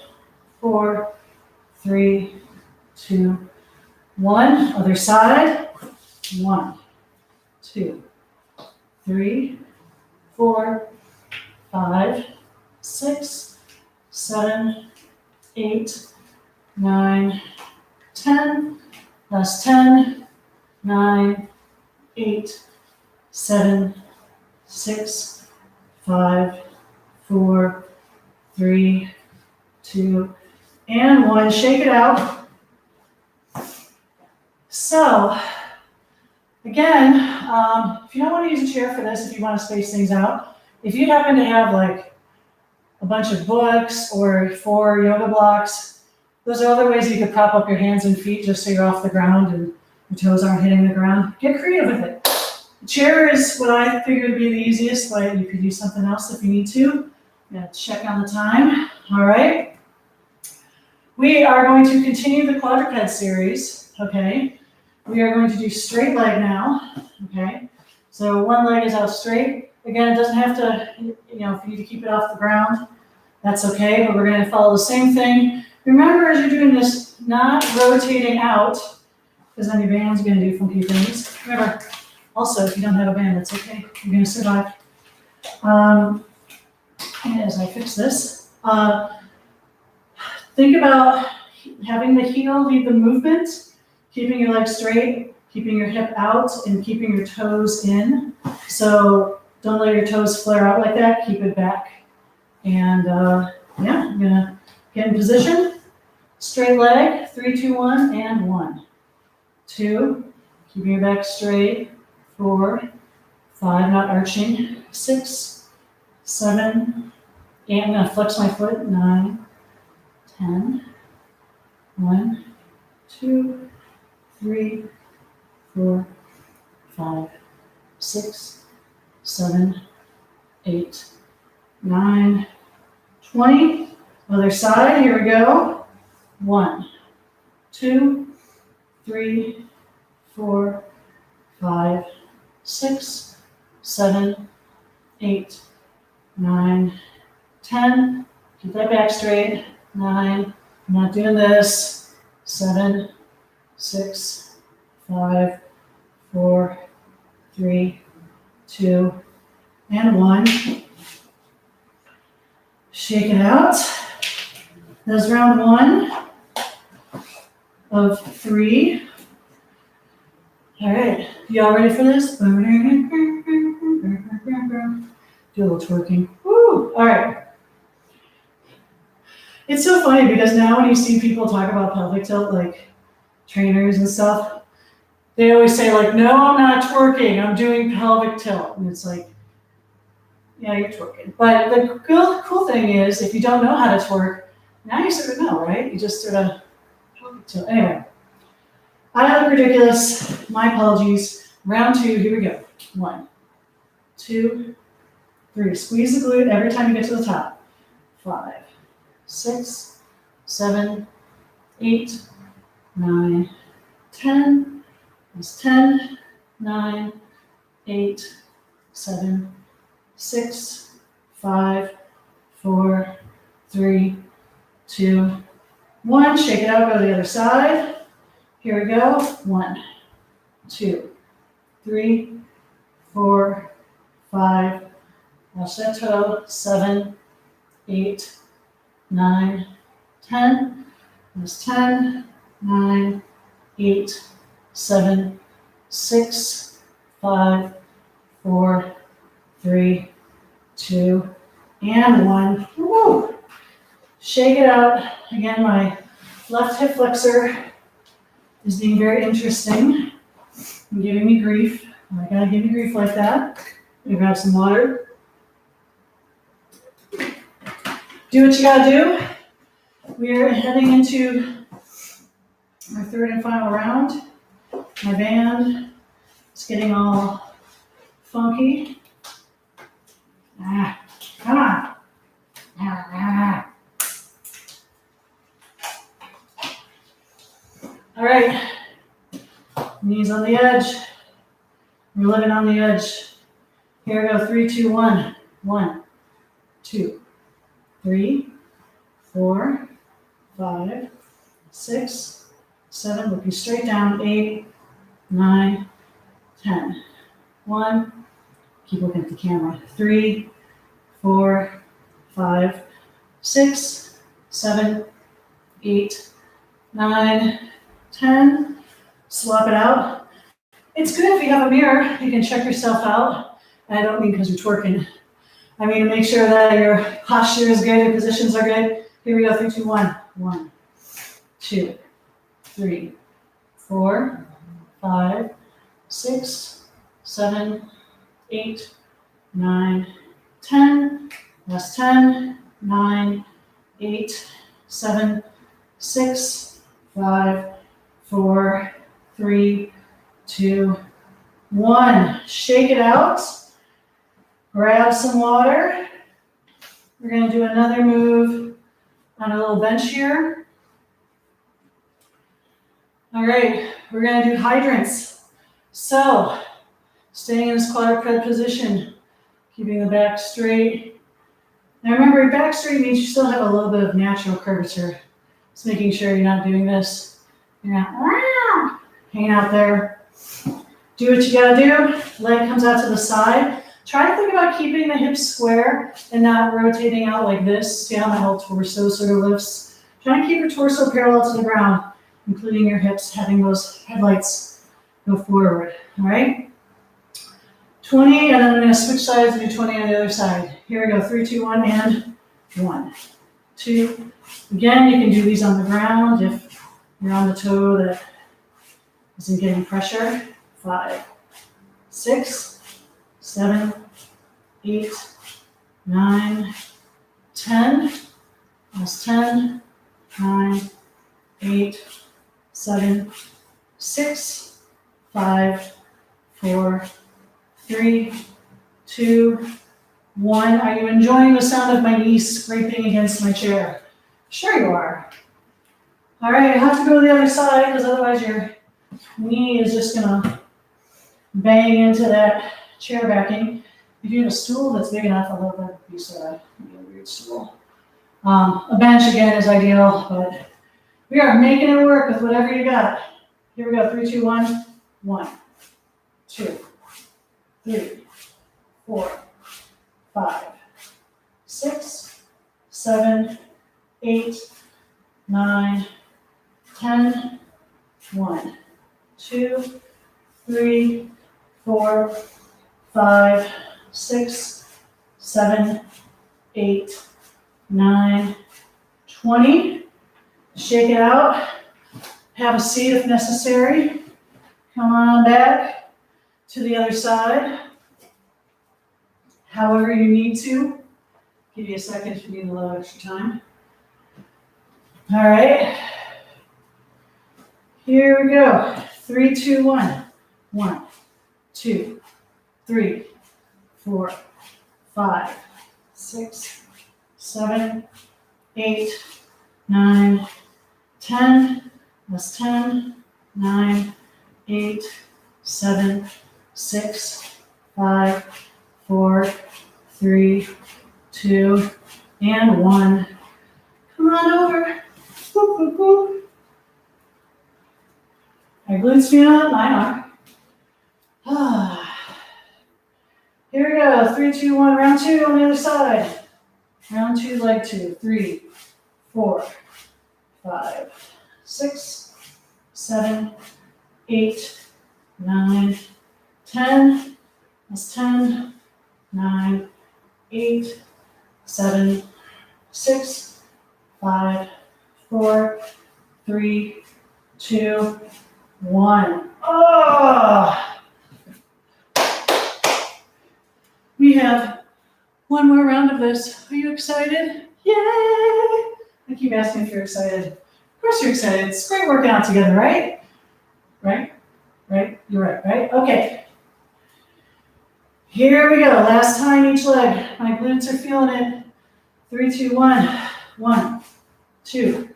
4, 3, 2, 1. Other side. 1, 2, 3, 4, 5, 6, 7, 8, 9, 10. Last 10, 9, 8, 7, 6, 5, 4, 3, 2, and 1. Shake it out. So, again, if you don't want to use a chair for this, if you want to space things out, if you happen to have like a bunch of books or 4 yoga blocks, those are other ways you could prop up your hands and feet just so you're off the ground and your toes aren't hitting the ground. Get creative with it. The chair is what I figured would be the easiest, but you could use something else if you need to. Yeah, check on the time. All right. We are going to continue the quadruped series, okay? We are going to do straight leg now, okay? So one leg is out straight. Again, it doesn't have to, if you need to keep it off the ground, that's okay, but we're going to follow the same thing. Remember, as you're doing this, not rotating out, because then your band's going to do funky things. Remember, also, if you don't have a band, that's okay. You're going to survive. And as I fix this, think about having the heel lead the movement, keeping your legs straight, keeping your hip out, and keeping your toes in. So don't let your toes flare out like that. Keep it back. And yeah, I'm going to get in position. Straight leg, 3, 2, 1, and 1, 2, keeping your back straight, 4, 5, not arching, 6, 7, 8, I'm going to flex my foot, 9, 10, 1, 2, 3, 4, 5, 6, 7, 8, 9, 20. Other side, here we go. 1, 2, 3, 4, 5, 6, 7, 8, 9, 10. Keep that back straight. 9. I'm not doing this. 7, 6, 5, 4, 3, 2, and 1. Shake it out. That's round 1 of 3. All right, y'all ready for this? Do a little twerking. Woo! All right. It's so funny because now when you see people talk about pelvic tilt, like trainers and stuff, they always say like, no, I'm not twerking, I'm doing pelvic tilt. And it's like, yeah, you're twerking. But the cool thing is, if you don't know how to twerk, now you sort of know, right? You just sort of pelvic tilt. Anyway, I look ridiculous. My apologies. Round 2, here we go. 1, 2, 3. Squeeze the glute every time you get to the top. 5, 6, 7, 8, 9, 10. That's 10, 9, 8, 7, 6, 5, 4, 3, 2, 1. Shake it out, go to the other side. Here we go. 1, 2, 3, 4, 5. Watch that toe. 7, 8, 9, 10. That's 10, 9, 8, 7, 6, 5, 4, 3, 2, and 1. Woo! Shake it out. Again, my left hip flexor is being very interesting and giving me grief. I gotta give you grief like that. You grab some water. Do what you gotta do. We are heading into our 3rd and final round. My band is getting all funky. Come on. All right. Knees on the edge. We're living on the edge. Here we go, 3, 2, 1. 1, 2, 3, 4, 5, 6, 7, looking straight down, 8, 9, 10. 1, keep looking at the camera. 3, 4, 5, 6, 7, 8, 9, 10. Swap it out. It's good if you have a mirror, you can check yourself out. And I don't mean because you're twerking. I mean to make sure that your posture is good, your positions are good. Here we go, 3, 2, 1. 1, 2, 3, 4, 5, 6, 7, 8, 9, 10. Last 10, 9, 8, 7, 6, 5, 4, 3, 2, 1. Shake it out. Grab some water. We're going to do another move on a little bench here. All right, we're going to do hydrants. So, staying in this quadruped position, keeping the back straight. Now remember, back straight means you still have a little bit of natural curvature. Just making sure you're not doing this. You're not hanging out there. Do what you gotta do. Leg comes out to the side. Try to think about keeping the hips square and not rotating out like this. See how my whole torso sort of lifts. Try to keep your torso parallel to the ground, including your hips, having those headlights go forward. All right? 20, and then I'm going to switch sides and do 20 on the other side. Here we go, 3, 2, 1, and 1, 2. Again, you can do these on the ground if you're on the toe that isn't getting pressure. 5, 6, 7, 8, 9, 10. That's 10, 9, 8, 7, 6, 5, 4, 3, 2, 1. Are you enjoying the sound of my knees scraping against my chair? Sure you are. All right, I have to go to the other side because otherwise your knee is just gonna bang into that chair backing. If you have a stool that's big enough, I'll let that be so maybe a weird stool. A bench again is ideal, but we are making it work with whatever you got. Here we go, 3, 2, 1. 1, 2, 3, 4, 5, 6, 7, 8, 9, 10. 1, 2, 3, 4, 5, 6, 7, 8, 9, 20. Shake it out. Have a seat if necessary. Come on back to the other side. However you need to. Give you a second if you need a little extra time. All right. Here we go. 3, 2, 1. 1, 2, 3, 4, 5, 6, 7, 8, 9, 10. That's 10, 9, 8, 7, 6, 5, 4, 3, 2, and 1. Come on over. Whoop, whoop, whoop. My glutes feel it, mine are. Here we go. 3, 2, 1. Round 2 on the other side. Round 2, leg 2. 3, 4, 5, 6, 7, 8, 9, 10. That's 10, 9, 8, 7, 6, 5, 4, 3, 2, 1. Oh! We have one more round of this. Are you excited? Yay! I keep asking if you're excited. Of course you're excited. It's great working out together, right? Right? Right? You're right, right? Okay. Here we go. Last time each leg. My glutes are feeling it. 3, 2, 1. 1, 2,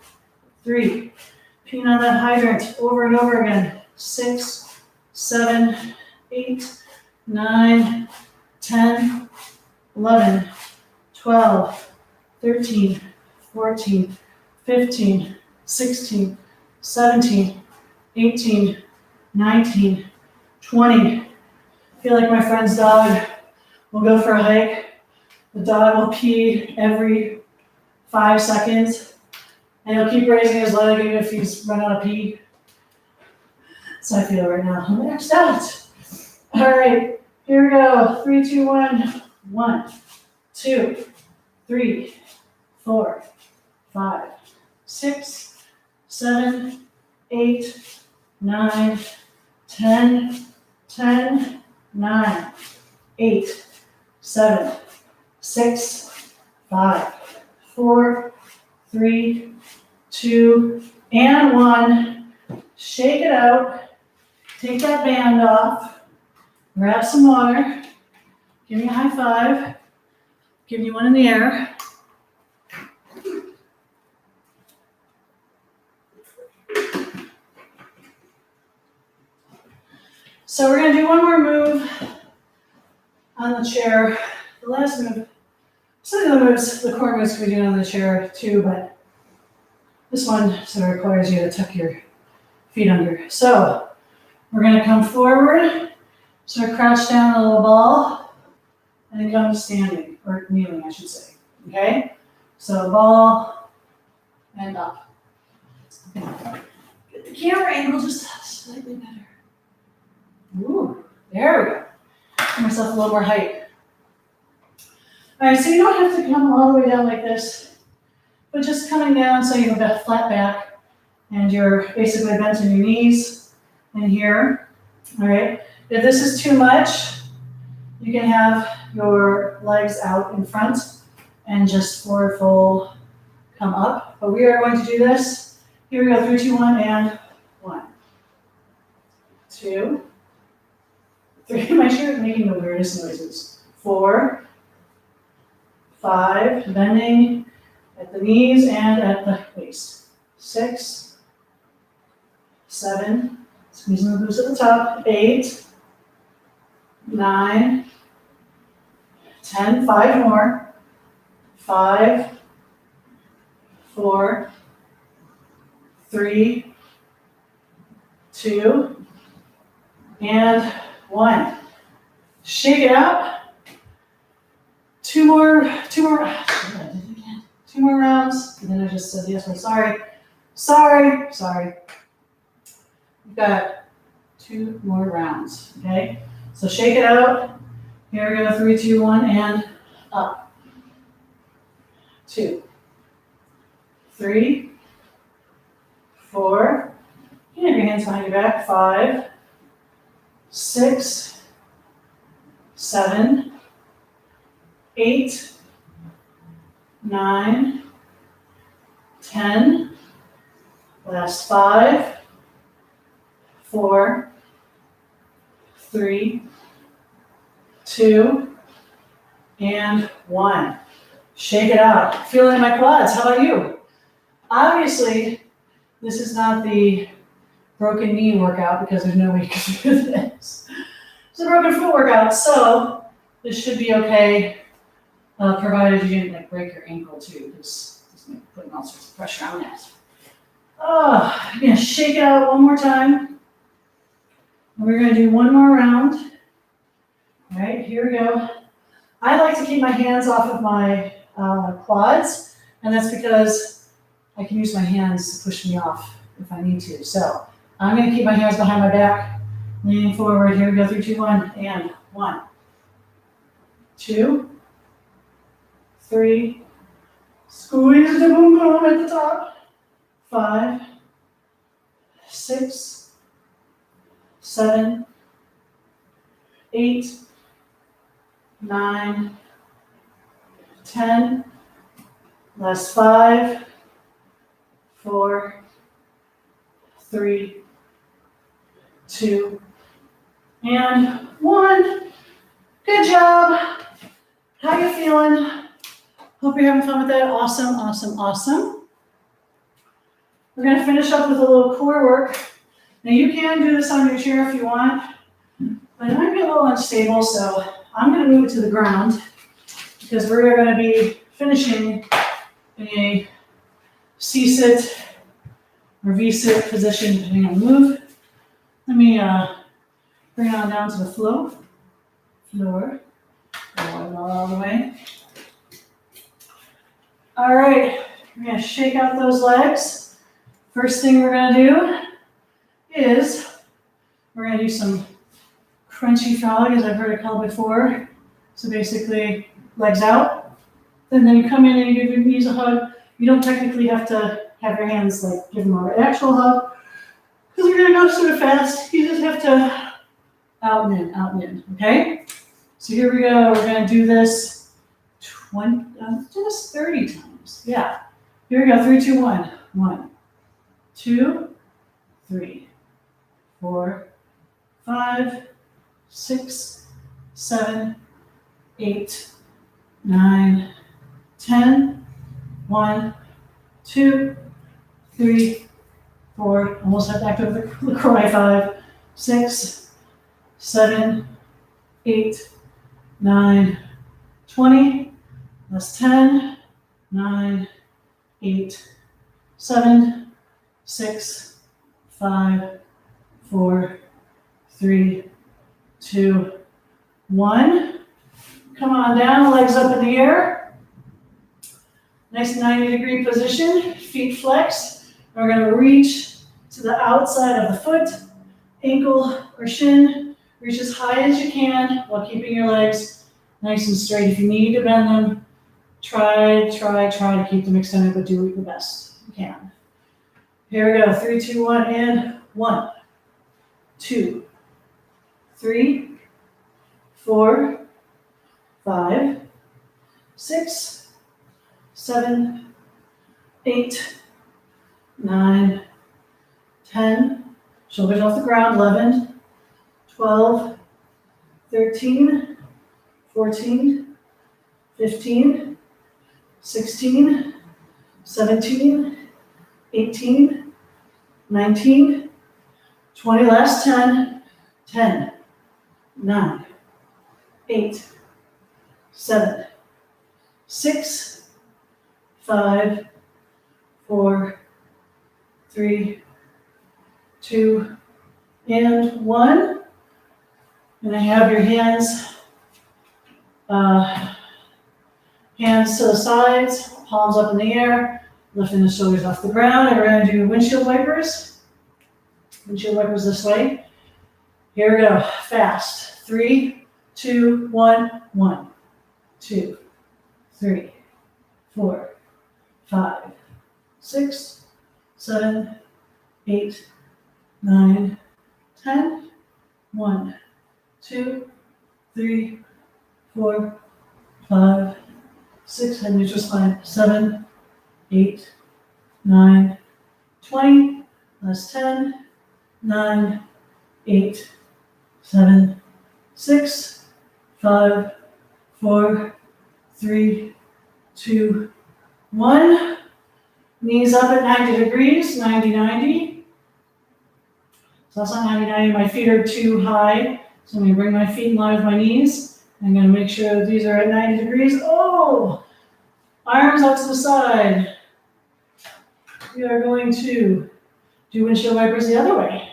3. Peen on that hydrant over and over again. 6, 7, 8, 9, 10, 11, 12, 13, 14, 15, 16, 17, 18, 19, 20. I feel like my friend's dog will go for a hike. The dog will pee every 5 seconds, and he'll keep raising his leg even if he's run out of pee. So I feel right now. I'm maxed out. All right, here we go. 3, 2, 1. 1, 2, 3, 4, 5, 6, 7, 8, 9, 10, 10, 9, 8, 7, 6, 5, 4, 3, 2, and 1. Shake it out. Take that band off. Grab some water. Give me a high five. Give me one in the air. So we're going to do one more move on the chair. The last move, some of the moves, the core moves can be doing on the chair too, but this one sort of requires you to tuck your feet under. So we're going to come forward, sort of crouch down a little ball, and then come to standing, or kneeling, I should say. Okay? So ball and up. Get the camera angle just slightly better. Ooh, there we go. Give myself a little more height. All right, so you don't have to come all the way down like this, but just coming down so you have a flat back and you're basically bent in your knees in here. All right, if this is too much, you can have your legs out in front and just forward fold, come up. But we are going to do this. Here we go, 3, 2, 1, and 1, 2, 3, make sure you're making the weirdest noises. 4, 5, bending at the knees and at the waist. 6, 7, squeezing the glutes at the top. 8, 9, 10, 5 more. 5, 4, 3, 2, and 1. Shake it out. Two more rounds. And then I just said yes, sorry. We've got 2 more rounds, okay? So shake it out. Here we go, 3, 2, 1, and up. 2, 3, 4. You can have your hands behind your back. 5, 6, 7, 8, 9, 10. Last 5, 4, 3, 2, and 1. Shake it out. Feel it in my quads. How about you? Obviously, this is not the broken knee workout because there's no way you can do this. It's a broken foot workout, so this should be okay, provided you didn't break your ankle too, because it's putting all sorts of pressure on that. Oh, I'm gonna shake it out one more time. And we're gonna do one more round. All right, here we go. I like to keep my hands off of my quads, and that's because I can use my hands to push me off if I need to. So I'm gonna keep my hands behind my back, leaning forward. Here we go, 3, 2, 1, and 1, 2, 3, squeeze the boom boom at the top. 5, 6, 7, 8, 9, 10. Last 5, 4, 3, 2, and 1. Good job. How you feeling? Hope you're having fun with that. Awesome, awesome, awesome. We're going to finish up with a little core work. Now you can do this on your chair if you want. But it might be a little unstable, so I'm going to move it to the ground because we're going to be finishing in a C-sit or V-sit position, depending on the move. Let me bring it on down to the floor. Not all the way. All right, we're going to shake out those legs. First thing we're going to do is we're going to do some crunchy frog, as I've heard it called before. So basically, legs out. And then you come in and you give your knees a hug. You don't technically have to have your hands like give them an actual hug because we're going to go sort of fast. You just have to out and in, okay? So here we go. We're going to do this 30 times. Yeah. Here we go. 3, 2, 1. 1, 2, 3, 4, 5, 6, 7, 8, 9, 10. 1, 2, 3, 4. Almost have back to the LaCroix. 5, 6, 7, 8, 9, 20. That's 10, 9, 8, 7, 6, 5, 4, 3, 2, 1. Come on down, legs up in the air. Nice 90-degree position, feet flexed. We're going to reach to the outside of the foot, ankle or shin. Reach as high as you can while keeping your legs nice and straight. If you need to bend them, try to keep them extended, but do the best you can. Here we go, 3, 2, 1, and 1, 2, 3, 4, 5, 6, 7, 8, 9, 10. Shoulders off the ground. 11, 12, 13, 14, 15, 16, 17, 18, 19, 20. Last 10, 10, 9, 8, 7, 6, 5, 4, 3, 2, and 1. And I have your hands to the sides, palms up in the air, lifting the shoulders off the ground. And we're going to do windshield wipers. Windshield wipers this way. Here we go, fast. 3, 2, 1, 1, 2, 3, 4, 5, 6, 7, 8, 9, 10. 1, 2, 3, 4, 5, 6, head neutral spine. 7, 8, 9, 20. Last 10, 9, 8, 7, 6, 5, 4, 3, 2, 1. Knees up at 90 degrees, 90, 90. So that's not 90, 90. My feet are too high. So I'm going to bring my feet in line with my knees. I'm going to make sure that these are at 90 degrees. Oh! Arms out to the side. We are going to do windshield wipers the other way.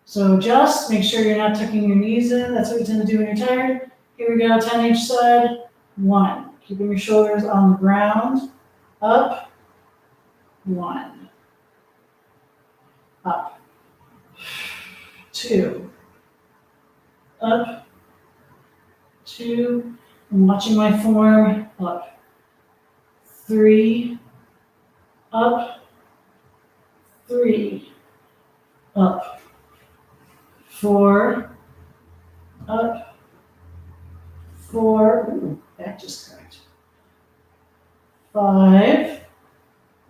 So just make sure you're not tucking your knees in. That's what you tend to do when you're tired. Here we go, 10 each side. 1. Keeping your shoulders on the ground. Up. 1. Up. 2. Up. 2. I'm watching my form. Up. 3. Up. 3. Up. 4. Up. 4. Ooh, that just cracked. 5.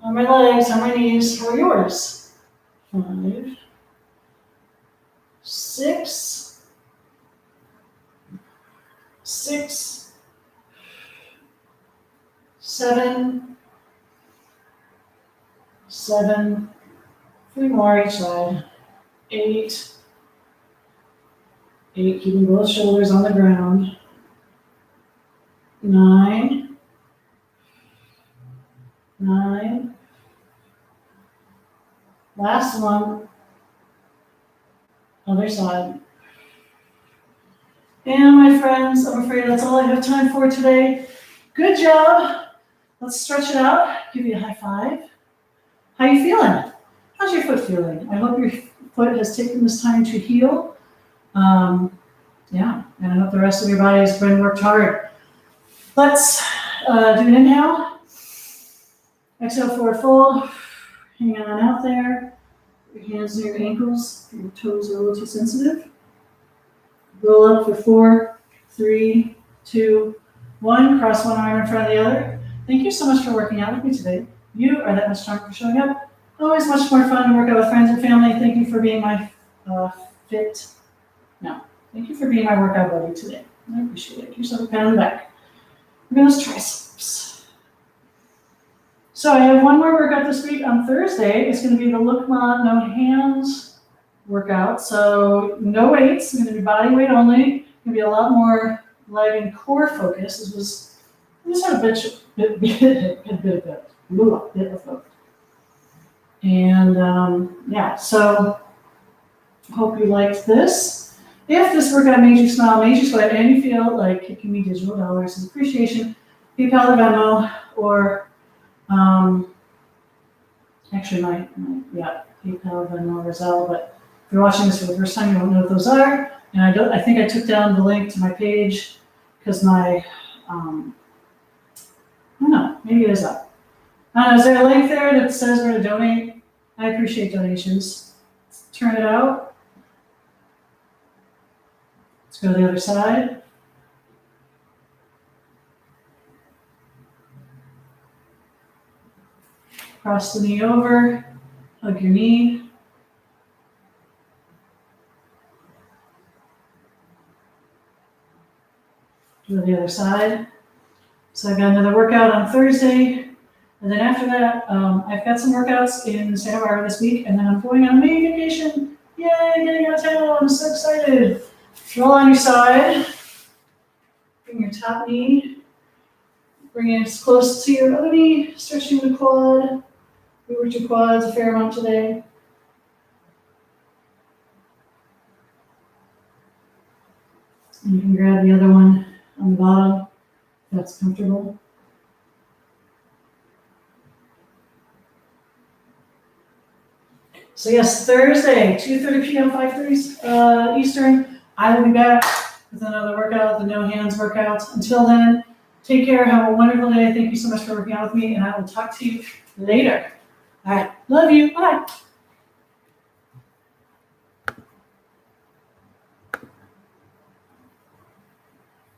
On my legs, on my knees. How are yours? 5. 6. 6. 7. 7. 3 more each side. 8. 8, keeping both shoulders on the ground. 9. 9. Last one. Other side. And my friends, I'm afraid that's all I have time for today. Good job. Let's stretch it out. Give you a high five. How you feeling? How's your foot feeling? I hope your foot has taken this time to heal. Yeah, and I hope the rest of your body has been worked hard. Let's do an inhale. Exhale, forward fold. Hang on out there. Your hands near your ankles. Your toes are a little too sensitive. Roll up for 4, 3, 2, 1. Cross one arm in front of the other. Thank you so much for working out with me today. You are that much stronger for showing up. Always much more fun to work out with friends and family. Thank you for being my thank you for being my workout buddy today. I appreciate it. Give yourself a pat on the back. We're going to triceps. So I have one more workout this week on Thursday. It's going to be the Lookma No Hands workout. So no weights. It's going to be body weight only. It's going to be a lot more leg and core focus. This had a bit of both. And yeah, so hope you liked this. If this workout made you smile, made you sweat, and you feel like kicking me digital dollars as appreciation, PayPal or Venmo, or actually PayPal, Venmo, or Zelle. But if you're watching this for the first time, you won't know what those are. And I think I took down the link to my page because my I don't know, maybe it is up. Is there a link there that says where to donate? I appreciate donations. Let's turn it out. Let's go to the other side. Cross the knee over, hug your knee. Go to the other side. So I've got another workout on Thursday. And then after that, I've got some workouts in Santa Barbara this week, and then I'm going on a mini vacation. Yay, getting out of town, I'm so excited. Roll on your side. Bring your top knee. Bring it as close to your other knee, stretching the quad. We worked your quads a fair amount today. And you can grab the other one on the bottom, if that's comfortable. So yes, Thursday, 2:30 p.m., 5:30 Eastern, I will be back with another workout, the No Hands workout. Until then, take care, have a wonderful day. Thank you so much for working out with me, and I will talk to you later. All right, love you, bye.